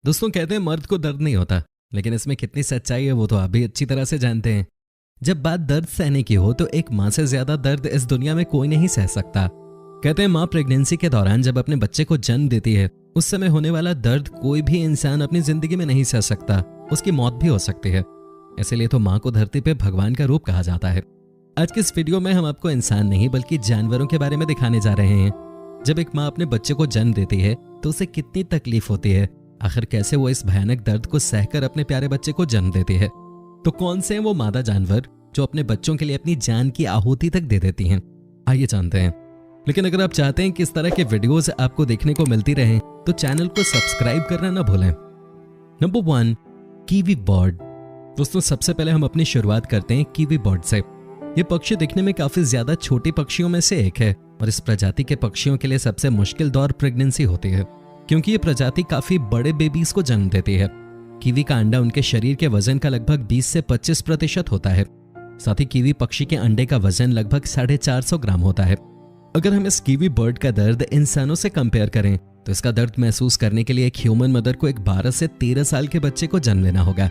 दोस्तों कहते हैं मर्द को दर्द नहीं होता, लेकिन इसमें कितनी सच्चाई है वो तो आप भी अच्छी तरह से जानते हैं। जब बात दर्द सहने की हो तो एक माँ से ज्यादा दर्द इस दुनिया में कोई नहीं सह सकता। कहते हैं माँ प्रेगनेंसी के दौरान जब अपने बच्चे को जन्म देती है उस समय होने वाला दर्द कोई भी इंसान अपनी जिंदगी में नहीं सह सकता, उसकी मौत भी हो सकती है। इसीलिए तो माँ को धरती पे भगवान का रूप कहा जाता है। आज के इस वीडियो में हम आपको इंसान नहीं बल्कि जानवरों के बारे में दिखाने जा रहे हैं। जब एक माँ अपने बच्चे को जन्म देती है तो उसे कितनी तकलीफ होती है, आखिर कैसे वो इस भयानक दर्द को सहकर अपने प्यारे बच्चे को जन्म देती है। तो कौन से हैं वो मादा जानवर जो अपने बच्चों के लिए अपनी जान की आहुति तक दे देती हैं, आइए जानते हैं। लेकिन अगर आप चाहते हैं कि इस तरह के वीडियोस आपको देखने को मिलती रहें तो चैनल को सब्सक्राइब करना ना भूलें। Number 1, kiwi bird. दोस्तों सबसे पहले हम अपनी शुरुआत करते हैं कीवी बर्ड से। ये पक्षी दिखने में काफी ज्यादा छोटे पक्षियों में से एक है और इस प्रजाति के पक्षियों के लिए सबसे मुश्किल दौर प्रेगनेंसी होती है, क्योंकि ये प्रजाति काफी बड़े बेबीज को जन्म देती है। कीवी का अंडा उनके शरीर के वजन का लगभग 20 से 25% होता है। साथ ही कीवी पक्षी के अंडे का वजन लगभग 450 ग्राम होता है। अगर हम इस कीवी बर्ड का दर्द इंसानों से कंपेयर करें तो इसका दर्द महसूस करने के लिए एक ह्यूमन मदर को एक 12 से 13 साल के बच्चे को जन्म लेना होगा।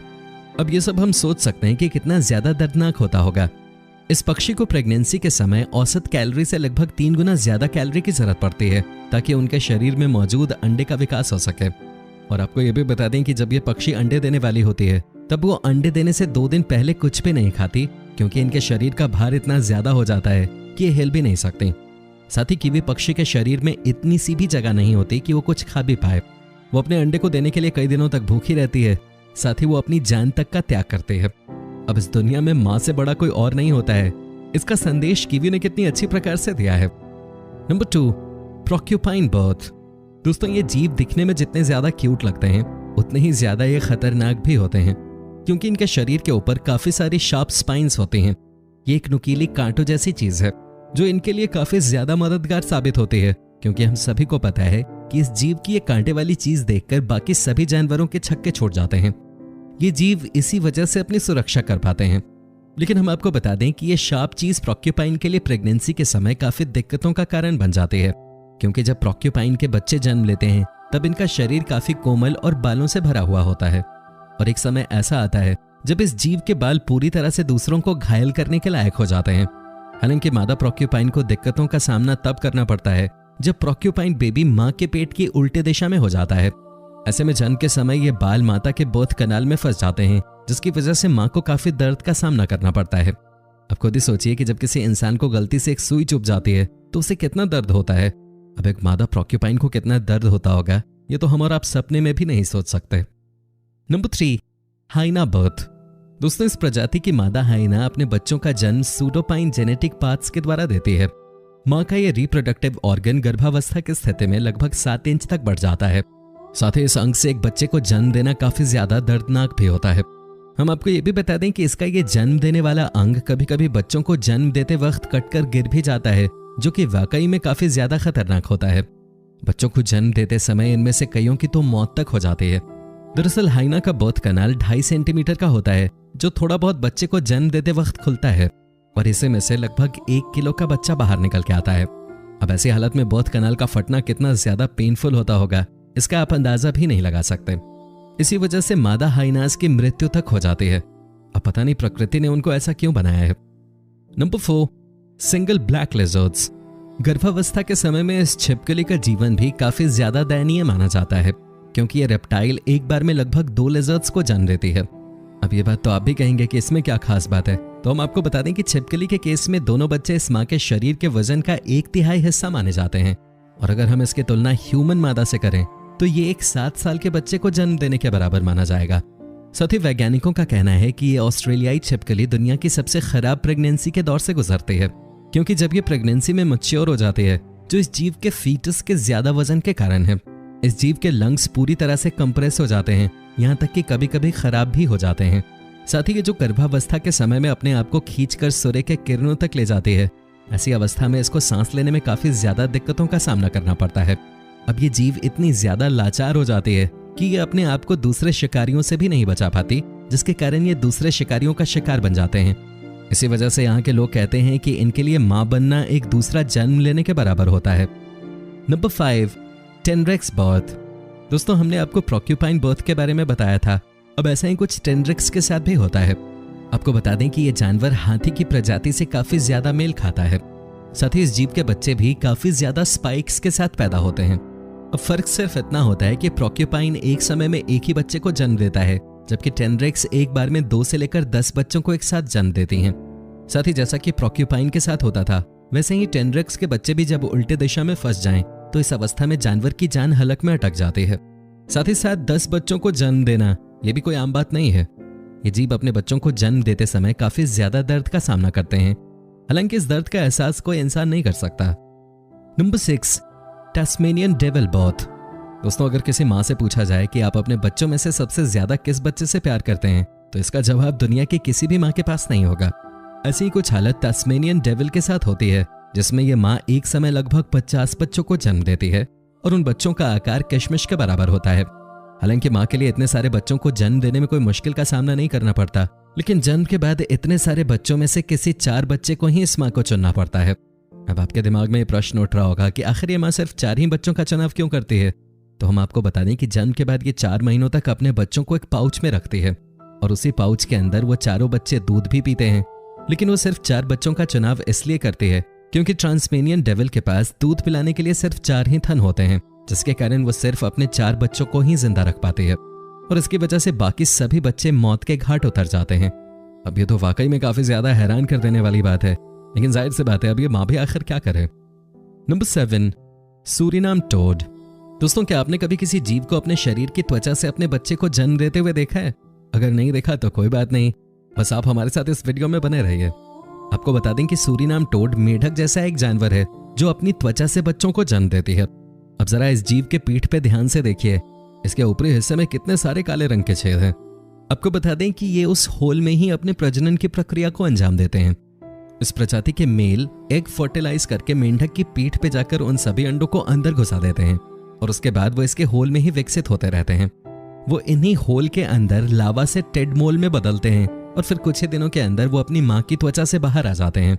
अब ये सब हम सोच सकते हैं कि कितना ज्यादा दर्दनाक होता होगा। इस पक्षी को प्रेगनेंसी के समय औसत कैलोरी से लगभग 3 गुना ज्यादा कैलोरी की जरूरत पड़ती है ताकि उनके शरीर में मौजूद अंडे का विकास हो सके। और आपको ये भी बता दें कि जब ये पक्षी अंडे देने वाली होती है तब वो अंडे देने से 2 दिन पहले कुछ भी नहीं खाती, क्योंकि इनके शरीर का भार इतना ज्यादा हो जाता है कि ये हिल भी नहीं सकती। साथ ही कीवी पक्षी के शरीर में इतनी सी भी जगह नहीं होती कि वो कुछ खा भी पाए। वो अपने अंडे को देने के लिए कई दिनों तक भूखी रहती है, साथ ही वो अपनी जान तक का त्याग करते हैं। अब इस दुनिया में माँ से बड़ा कोई और नहीं होता है। इसका संदेश कीवी ने कितनी अच्छी प्रकार से दिया है। Number 2, porcupine bird. दोस्तों ये जीव दिखने में जितने ज्यादा क्यूट लगते हैं उतने ही ज्यादा ये खतरनाक भी होते हैं, क्योंकि इनके शरीर के ऊपर काफी सारी शार्प स्पाइन्स होती हैं। ये एक नुकीली कांटों जैसी चीज है जो इनके लिए काफी ज्यादा मददगार साबित होती है, क्योंकि हम सभी को पता है कि इस जीव की ये कांटे वाली चीज देखकर बाकी सभी जानवरों के छक्के छोड़ जाते हैं। ये जीव इसी वजह से अपनी सुरक्षा कर पाते हैं। लेकिन हम आपको बता दें कि ये शार्प चीज प्रोक्यूपाइन के लिए प्रेगनेंसी के समय काफी दिक्कतों का कारण बन जाती है, क्योंकि जब प्रोक्यूपाइन के बच्चे जन्म लेते हैं तब इनका शरीर काफी कोमल और बालों से भरा हुआ होता है। और एक समय ऐसा आता है जब इस जीव के बाल पूरी तरह से दूसरों को घायल करने के लायक हो जाते हैं। हालांकि मादा प्रोक्यूपाइन को दिक्कतों का सामना तब करना पड़ता है जब प्रोक्यूपाइन बेबी माँ के पेट की उल्टे दिशा में हो जाता है। ऐसे में जन्म के समय ये बाल माता के बर्थ कनाल में फंस जाते हैं, जिसकी वजह से माँ को काफी दर्द का सामना करना पड़ता है। अब खुद ही सोचिए कि जब किसी इंसान को गलती से एक सुई चुभ जाती है तो उसे कितना दर्द होता है। अब एक मादा प्रोक्यूपाइन को कितना दर्द होता होगा ये तो हम और आप सपने में भी नहीं सोच सकते। Number 3, hyena bird. दोस्तों इस प्रजाति की मादा हाइना अपने बच्चों का जन्म सूडोपाइन जेनेटिक पाथ्स के द्वारा देती है। माँ का ये रिप्रोडक्टिव ऑर्गन गर्भावस्था की स्थिति में लगभग 7 इंच तक बढ़ जाता है। साथ ही इस अंग से एक बच्चे को जन्म देना काफी ज्यादा दर्दनाक भी होता है। हम आपको ये भी बता दें कि इसका ये जन्म देने वाला अंग कभी कभी बच्चों को जन्म देते वक्त कटकर गिर भी जाता है, जो कि वाकई में काफी ज्यादा खतरनाक होता है। बच्चों को जन्म देते समय इनमें से कईयों की तो मौत तक हो जाती है। दरअसल हाइना का बर्थ कनाल 2.5 सेंटीमीटर का होता है, जो थोड़ा बहुत बच्चे को जन्म देते वक्त खुलता है और इसे में से लगभग 1 किलो का बच्चा बाहर निकल के आता है। अब ऐसी हालत में बर्थ कनाल का फटना कितना ज्यादा पेनफुल होता होगा इसका आप अंदाजा भी नहीं लगा सकते। इसी वजह से मादा हाइनास की मृत्यु तक हो जाती है। अब पता नहीं प्रकृति ने उनको ऐसा क्यों बनाया है। Number 4, single black lizards. गर्भावस्था के समय में इस छिपकली का जीवन भी काफी ज्यादा दयनीय माना जाता है, क्योंकि ये रेप्टाइल एक बार में लगभग 2 लिजर्ड्स को जन्म देती है। अब ये बात तो आप भी कहेंगे कि इसमें क्या खास बात है, तो हम आपको बता दें कि छिपकली के केस में दोनों बच्चे इस माँ के शरीर के वजन का 1/3 हिस्सा माने जाते हैं। और अगर हम इसकी तुलना ह्यूमन मादा से करें तो ये एक 7 साल के बच्चे को जन्म देने के बराबर माना जाएगा। साथ ही वैज्ञानिकों का कहना है कि ये ऑस्ट्रेलियाई छिपकली दुनिया की सबसे खराब प्रेगनेंसी के दौर से गुजरती है, क्योंकि जब ये प्रेगनेंसी में मैच्योर हो जाती है जो इस जीव के फीटस के ज्यादा वजन के कारण है। इस जीव के लंग्स पूरी तरह से कंप्रेस हो जाते हैं, यहाँ तक कि कभी कभी खराब भी हो जाते हैं। साथ ही ये जो गर्भावस्था के समय में अपने आप को खींचकर सूर्य के किरणों तक ले जाती है, ऐसी अवस्था में इसको सांस लेने में काफी ज्यादा दिक्कतों का सामना करना पड़ता है। अब ये जीव इतनी ज्यादा लाचार हो जाती है कि ये अपने आप को दूसरे शिकारियों से भी नहीं बचा पाती, जिसके कारण ये दूसरे शिकारियों का शिकार बन जाते हैं। इसी वजह से यहाँ के लोग कहते हैं कि इनके लिए माँ बनना एक दूसरा जन्म लेने के बराबर होता है। Number 5, tenrecs bird. दोस्तों हमने आपको प्रोक्यूपाइन बर्थ के बारे में बताया था, अब ऐसा ही कुछ टेंड्रिक्स के साथ भी होता है। आपको बता दें कि ये जानवर हाथी की प्रजाति से काफी ज्यादा मेल खाता है। साथ ही इस जीव के बच्चे भी काफी ज्यादा स्पाइक्स के साथ पैदा होते हैं। अब फर्क सिर्फ इतना होता है कि प्रोक्यूपाइन एक समय में एक ही बच्चे को जन्म देता है, जबकि टेंड्रिक्स एक बार में 2 से लेकर 10 बच्चों को एक साथ जन्म देती हैं। साथ ही जैसा कि प्रोक्यूपाइन के साथ होता था, वैसे ही टेंड्रिक्स के बच्चे भी जब उल्टे दिशा में फंस जाएं, तो इस अवस्था में जानवर की जान हलक में अटक जाती है। साथ ही साथ 10 बच्चों को जन्म देना ये भी कोई आम बात नहीं है। ये जीव अपने बच्चों को जन्म देते समय काफी ज्यादा दर्द का सामना करते हैं, हालांकि इस दर्द का एहसास कोई इंसान नहीं कर सकता। Number 6, Tasmanian devil both. दोस्तों अगर किसी माँ से पूछा जाए कि आप अपने बच्चों में से सबसे ज्यादा किस बच्चे से प्यार करते हैं, तो इसका जवाब दुनिया की किसी भी माँ के पास नहीं होगा। ऐसी ही कुछ हालत टास्मेनियन डेविल के साथ होती है, जिसमें यह माँ एक समय लगभग 50 बच्चों को जन्म देती है और उन बच्चों का आकार किशमिश के बराबर होता है। हालांकि माँ के लिए इतने सारे बच्चों को जन्म देने में कोई मुश्किल का सामना नहीं करना पड़ता, लेकिन जन्म के बाद इतने सारे बच्चों में से किसी 4 बच्चे को ही इस माँ को चुनना पड़ता है। अब आपके दिमाग में ये प्रश्न उठ रहा होगा कि आखिर ये माँ सिर्फ 4 ही बच्चों का चुनाव क्यों करती है? तो हम आपको बता दें कि जन्म के बाद ये 4 महीनों तक अपने बच्चों को एक पाउच में रखती है और उसी पाउच के अंदर वो चारों बच्चे दूध भी पीते हैं। लेकिन वो सिर्फ 4 बच्चों का चुनाव इसलिए करती है क्योंकि टास्मेनियन डेविल के पास दूध पिलाने के लिए सिर्फ 4 ही थन होते हैं, जिसके कारण वो सिर्फ अपने 4 बच्चों को ही जिंदा रख पाती है और इसकी वजह से बाकी सभी बच्चे मौत के घाट उतर जाते हैं। अब ये तो वाकई में काफी ज्यादा हैरान कर देने वाली बात है, लेकिन जाहिर सी बात है अब ये माँ भी आखिर क्या करे। Number 7, Suriname toad. दोस्तों क्या आपने कभी किसी जीव को अपने शरीर की त्वचा से अपने बच्चे को जन्म देते हुए देखा है? अगर नहीं देखा तो कोई बात नहीं, बस आप हमारे साथ इस वीडियो में बने रहिए। आपको बता दें कि सूरिनाम टोड मेढक जैसा एक जानवर है जो अपनी त्वचा से बच्चों को जन्म देती है। अब जरा इस जीव के पीठ पे ध्यान से देखिए, इसके ऊपरी हिस्से में कितने सारे काले रंग के छेद हैं। आपको बता दें कि ये उस होल में ही अपने प्रजनन की प्रक्रिया को अंजाम देते हैं। इस प्रजाति के मेल एग फर्टिलाइज करके मेंढक की पीठ पे जाकर उन सभी अंडों को अंदर घुसा देते हैं और उसके बाद वो इसके होल में ही विकसित होते रहते हैं। वो इन्हीं होल के अंदर लावा से टेडमोल में बदलते हैं और फिर कुछ ही दिनों के अंदर वो अपनी माँ की त्वचा से बाहर आ जाते हैं।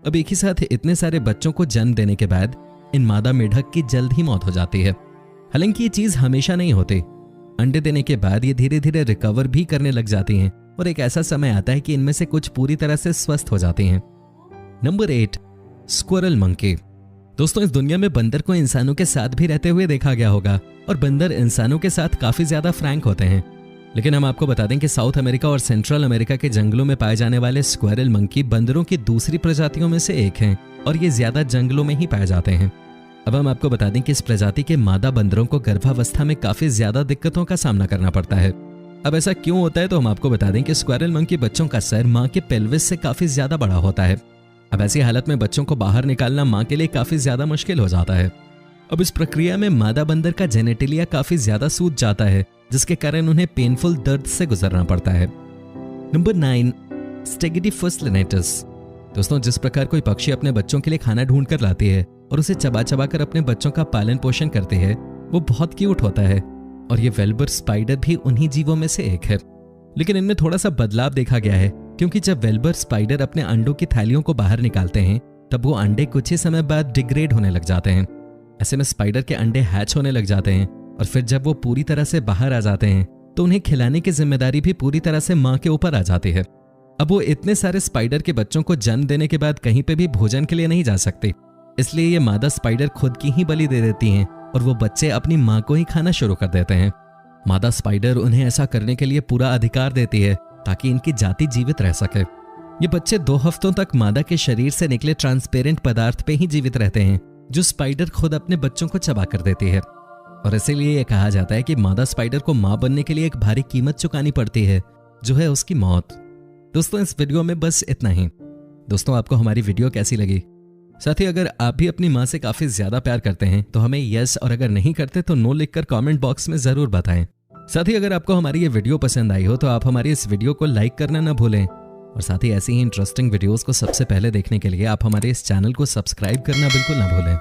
अब एक ही साथ इतने सारे बच्चों को जन्म देने के बाद इन मादा मेढक की जल्द ही मौत हो जाती है। हालांकि ये चीज हमेशा नहीं होती। अंडे देने के बाद ये धीरे धीरे रिकवर भी करने लग जाती हैं और एक ऐसा समय आता है कि इनमें से कुछ पूरी तरह से स्वस्थ हो जाती हैं। Number 8, squirrel monkey. दोस्तों इस दुनिया में बंदर को इंसानों के साथ भी रहते हुए देखा गया होगा और बंदर इंसानों के साथ काफी ज्यादा फ्रैंक होते हैं। लेकिन हम आपको बता दें कि साउथ अमेरिका और सेंट्रल अमेरिका के जंगलों में पाए जाने वाले स्क्विरल मंकी बंदरों की दूसरी प्रजातियों में से एक हैं और ये ज्यादा जंगलों में ही पाए जाते हैं। अब हम आपको बता दें कि इस प्रजाति के मादा बंदरों को गर्भावस्था में काफी ज्यादा दिक्कतों का सामना करना पड़ता है। अब ऐसा क्यों होता है तो हम आपको बता दें कि स्क्विरल मंकी बच्चों का सर माँ के पेल्विस से काफी ज्यादा बड़ा होता है। अब ऐसी हालत में बच्चों को बाहर निकालना माँ के लिए काफी ज्यादा मुश्किल हो जाता है। अब इस प्रक्रिया में मादा बंदर का जेनेटिलिया काफी ज्यादा सूज जाता है, जिसके कारण उन्हें पेनफुल दर्द से गुजरना पड़ता है। नंबर 9, स्टेगिडिफस लिनेटस। दोस्तों जिस प्रकार कोई पक्षी अपने बच्चों के लिए खाना ढूंढ कर लाती है और उसे चबा चबा कर अपने बच्चों का पालन पोषण करती है, वो बहुत क्यूट होता है और ये वेल्बर स्पाइडर भी उन्हीं जीवों में से एक है। लेकिन इनमें थोड़ा सा बदलाव देखा गया है, क्योंकि जब वेल्बर स्पाइडर अपने अंडों की थैलियों को बाहर निकालते हैं तब वो अंडे कुछ ही समय बाद डिग्रेड होने लग जाते हैं। ऐसे में स्पाइडर के अंडे हैच होने लग जाते हैं और फिर जब वो पूरी तरह से बाहर आ जाते हैं तो उन्हें खिलाने की जिम्मेदारी भी पूरी तरह से माँ के ऊपर आ जाती है। अब वो इतने सारे स्पाइडर के बच्चों को जन्म देने के बाद कहीं पे भी भोजन के लिए नहीं जा सकती, इसलिए ये मादा स्पाइडर खुद की ही बलि दे देती हैं और वो बच्चे अपनी माँ को ही खाना शुरू कर देते हैं। मादा स्पाइडर उन्हें ऐसा करने के लिए पूरा अधिकार देती है ताकि इनकी जाति जीवित रह सके। ये बच्चे 2 हफ्तों तक मादा के शरीर से निकले ट्रांसपेरेंट पदार्थ पे ही जीवित रहते हैं, जो स्पाइडर खुद अपने बच्चों को चबा कर देती है। और इसीलिए यह कहा जाता है कि मादा स्पाइडर को मां बनने के लिए एक भारी कीमत चुकानी पड़ती है, जो है उसकी मौत। दोस्तों इस वीडियो में बस इतना ही। दोस्तों आपको हमारी वीडियो कैसी लगी? साथ ही अगर आप भी अपनी माँ से काफी ज्यादा प्यार करते हैं तो हमें यस, और अगर नहीं करते तो नो लिखकर कमेंट बॉक्स में जरूर बताएं। साथ ही अगर आपको हमारी ये वीडियो पसंद आई हो तो आप हमारी इस वीडियो को लाइक करना ना भूलें, और साथ ही ऐसी ही इंटरेस्टिंग वीडियोस को सबसे पहले देखने के लिए आप हमारे इस चैनल को सब्सक्राइब करना बिल्कुल ना भूलें।